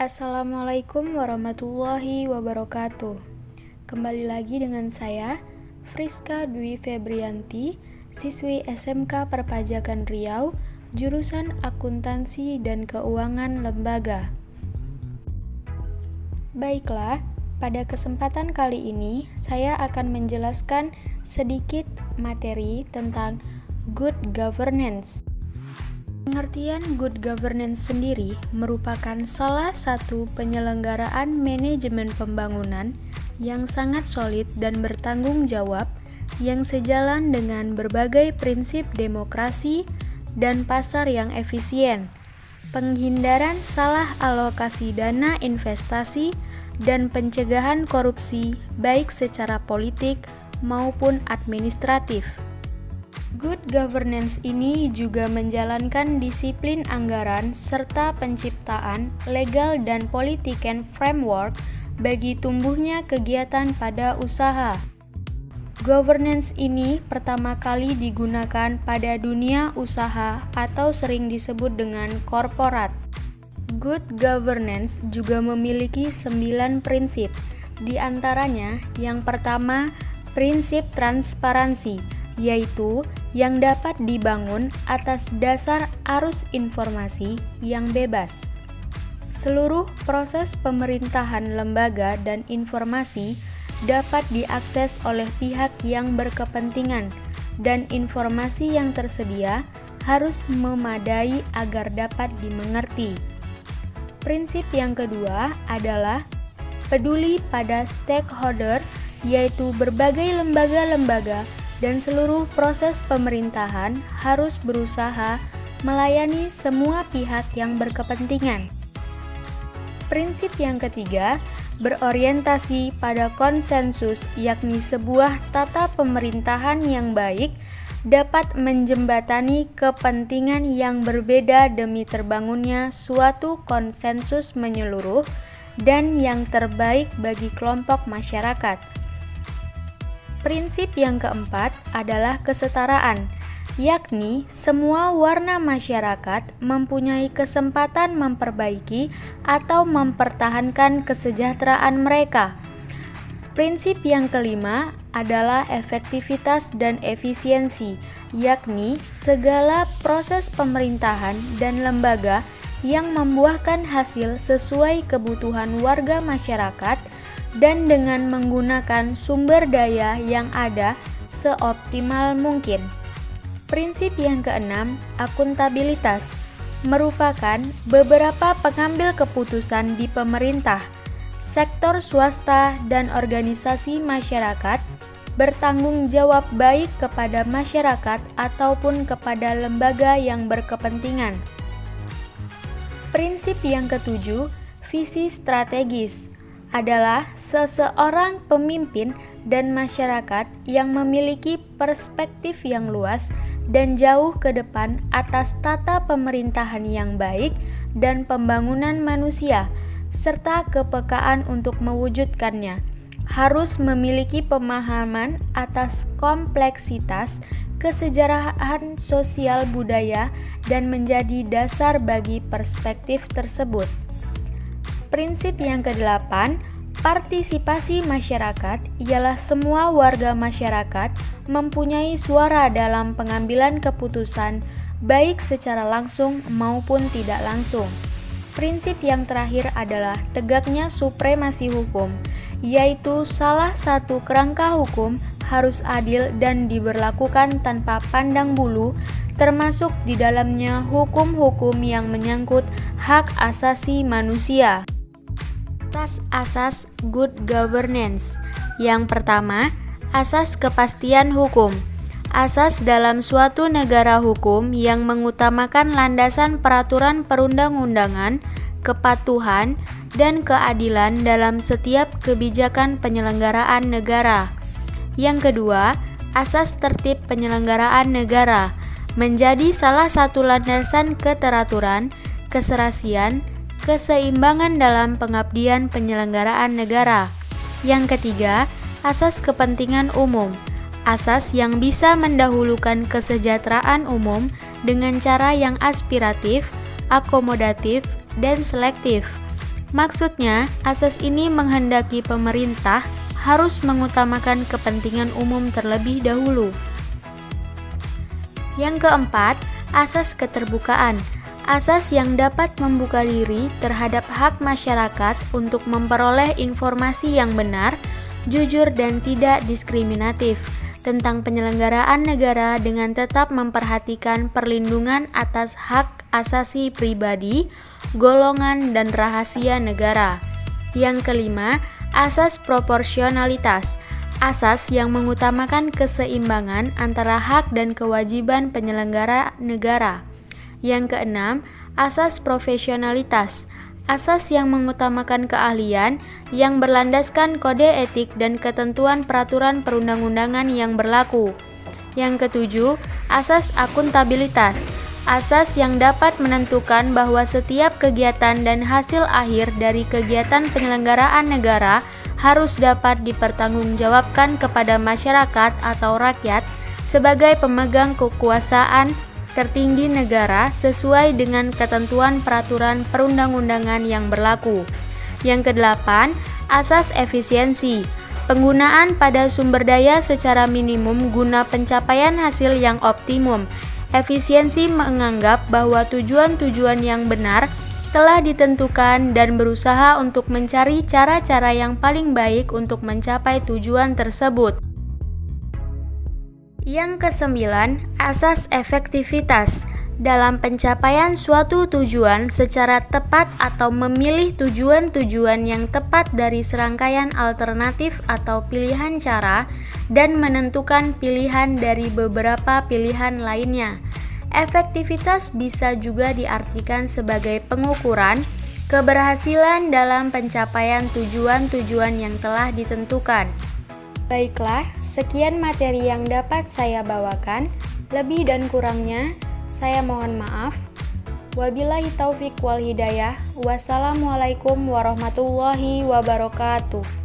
Assalamualaikum warahmatullahi wabarakatuh. Kembali lagi dengan saya, Friska Dwi Febrianti, siswi SMK Perpajakan Riau, jurusan Akuntansi dan Keuangan Lembaga. Baiklah, pada kesempatan kali ini saya akan menjelaskan sedikit materi tentang good governance. Pengertian good governance sendiri merupakan salah satu penyelenggaraan manajemen pembangunan yang sangat solid dan bertanggung jawab yang sejalan dengan berbagai prinsip demokrasi dan pasar yang efisien, penghindaran salah alokasi dana investasi, dan pencegahan korupsi baik secara politik maupun administratif. Good governance ini juga menjalankan disiplin anggaran serta penciptaan legal dan political framework bagi tumbuhnya kegiatan pada usaha. Governance ini pertama kali digunakan pada dunia usaha atau sering disebut dengan korporat. Good governance juga memiliki 9 prinsip, di antaranya yang pertama, prinsip transparansi, yaitu yang dapat dibangun atas dasar arus informasi yang bebas. Seluruh proses pemerintahan lembaga dan informasi dapat diakses oleh pihak yang berkepentingan, dan informasi yang tersedia harus memadai agar dapat dimengerti. Prinsip yang kedua adalah peduli pada stakeholder, yaitu berbagai lembaga-lembaga dan seluruh proses pemerintahan harus berusaha melayani semua pihak yang berkepentingan. Prinsip yang ketiga, berorientasi pada konsensus, yakni sebuah tata pemerintahan yang baik dapat menjembatani kepentingan yang berbeda demi terbangunnya suatu konsensus menyeluruh dan yang terbaik bagi kelompok masyarakat. Prinsip yang keempat adalah kesetaraan, yakni semua warna masyarakat mempunyai kesempatan memperbaiki atau mempertahankan kesejahteraan mereka. Prinsip yang kelima adalah efektivitas dan efisiensi, yakni segala proses pemerintahan dan lembaga yang membuahkan hasil sesuai kebutuhan warga masyarakat dan dengan menggunakan sumber daya yang ada seoptimal mungkin. Prinsip yang keenam, akuntabilitas, merupakan beberapa pengambil keputusan di pemerintah, sektor swasta, dan organisasi masyarakat bertanggung jawab baik kepada masyarakat ataupun kepada lembaga yang berkepentingan. Prinsip yang ketujuh, visi strategis, adalah seseorang pemimpin dan masyarakat yang memiliki perspektif yang luas dan jauh ke depan atas tata pemerintahan yang baik dan pembangunan manusia, serta kepekaan untuk mewujudkannya. Harus memiliki pemahaman atas kompleksitas kesejarahan sosial budaya dan menjadi dasar bagi perspektif tersebut. Prinsip yang kedelapan, partisipasi masyarakat, ialah semua warga masyarakat mempunyai suara dalam pengambilan keputusan baik secara langsung maupun tidak langsung. Prinsip yang terakhir adalah tegaknya supremasi hukum, yaitu salah satu kerangka hukum harus adil dan diberlakukan tanpa pandang bulu, termasuk di dalamnya hukum-hukum yang menyangkut hak asasi manusia. Asas good governance. Yang pertama, asas kepastian hukum. Asas dalam suatu negara hukum yang mengutamakan landasan peraturan perundang-undangan, kepatuhan, dan keadilan dalam setiap kebijakan penyelenggaraan negara. Yang kedua, asas tertib penyelenggaraan negara menjadi salah satu landasan keteraturan, keserasian, keseimbangan dalam pengabdian penyelenggaraan negara. Yang ketiga, asas kepentingan umum, asas yang bisa mendahulukan kesejahteraan umum dengan cara yang aspiratif, akomodatif, dan selektif. Maksudnya, asas ini menghendaki pemerintah harus mengutamakan kepentingan umum terlebih dahulu. Yang keempat, asas keterbukaan. Asas yang dapat membuka diri terhadap hak masyarakat untuk memperoleh informasi yang benar, jujur dan tidak diskriminatif tentang penyelenggaraan negara dengan tetap memperhatikan perlindungan atas hak asasi pribadi, golongan, dan rahasia negara. Yang kelima, asas proporsionalitas. Asas yang mengutamakan keseimbangan antara hak dan kewajiban penyelenggara negara. Yang keenam, asas profesionalitas. Asas yang mengutamakan keahlian yang berlandaskan kode etik dan ketentuan peraturan perundang-undangan yang berlaku. Yang ketujuh, asas akuntabilitas. Asas yang dapat menentukan bahwa setiap kegiatan dan hasil akhir dari kegiatan penyelenggaraan negara harus dapat dipertanggungjawabkan kepada masyarakat atau rakyat sebagai pemegang kekuasaan tertinggi negara sesuai dengan ketentuan peraturan perundang-undangan yang berlaku. Yang kedelapan, asas efisiensi. Penggunaan pada sumber daya secara minimum guna pencapaian hasil yang optimum. Efisiensi menganggap bahwa tujuan-tujuan yang benar telah ditentukan dan berusaha untuk mencari cara-cara yang paling baik untuk mencapai tujuan tersebut. Yang kesembilan, asas efektivitas. Dalam pencapaian suatu tujuan secara tepat atau memilih tujuan-tujuan yang tepat dari serangkaian alternatif atau pilihan cara dan menentukan pilihan dari beberapa pilihan lainnya. Efektivitas bisa juga diartikan sebagai pengukuran keberhasilan dalam pencapaian tujuan-tujuan yang telah ditentukan. Baiklah, sekian materi yang dapat saya bawakan. Lebih dan kurangnya, saya mohon maaf. Wabillahi taufik wal hidayah. Wassalamualaikum warahmatullahi wabarakatuh.